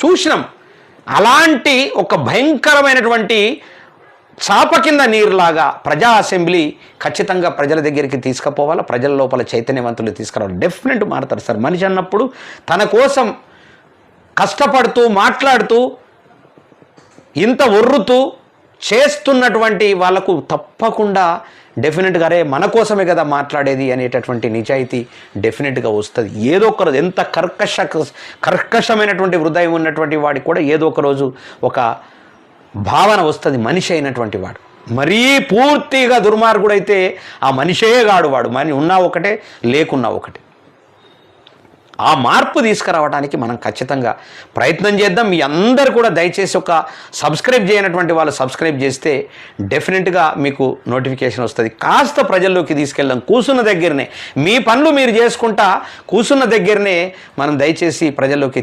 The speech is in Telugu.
చూసినాం. అలాంటి ఒక భయంకరమైనటువంటి చాప కింద నీరులాగా ప్రజా అసెంబ్లీ ఖచ్చితంగా ప్రజల దగ్గరికి తీసుకుపోవాలా, ప్రజల లోపల చైతన్యవంతులు తీసుకురావాలి. డెఫినెట్ మారుతారు సార్. మనిషి అన్నప్పుడు తన కోసం కష్టపడుతూ మాట్లాడుతూ ఇంత ఒర్రుతూ చేస్తున్నటువంటి వాళ్ళకు తప్పకుండా డెఫినెట్గా అరే మన కోసమే కదా మాట్లాడేది అనేటటువంటి నిజాయితీ డెఫినెట్గా వస్తుంది. ఏదో ఒక రోజు ఎంత కర్కశమైనటువంటి హృదయం ఉన్నటువంటి వాడికి కూడా ఏదో ఒక రోజు ఒక భావన వస్తుంది. మనిషి అయినటువంటి వాడు మరీ పూర్తిగా దుర్మార్గుడైతే ఆ మనిషే కాడు వాడు. మరి ఉన్నా ఒకటే లేకున్నా ఒకటే. ఆ మార్పు తీసుకురావడానికి మనం ఖచ్చితంగా ప్రయత్నం చేద్దాం. మీ అందరు కూడా దయచేసి ఒక సబ్స్క్రైబ్ చేయనటువంటి వాళ్ళు సబ్స్క్రైబ్ చేస్తే డెఫినెట్గా మీకు నోటిఫికేషన్ వస్తుంది. కాస్త ప్రజల్లోకి తీసుకెళ్దాం. కూర్చున్న దగ్గరనే మీ పనులు మీరు చేసుకుంటా కూర్చున్న దగ్గరనే మనం దయచేసి ప్రజల్లోకి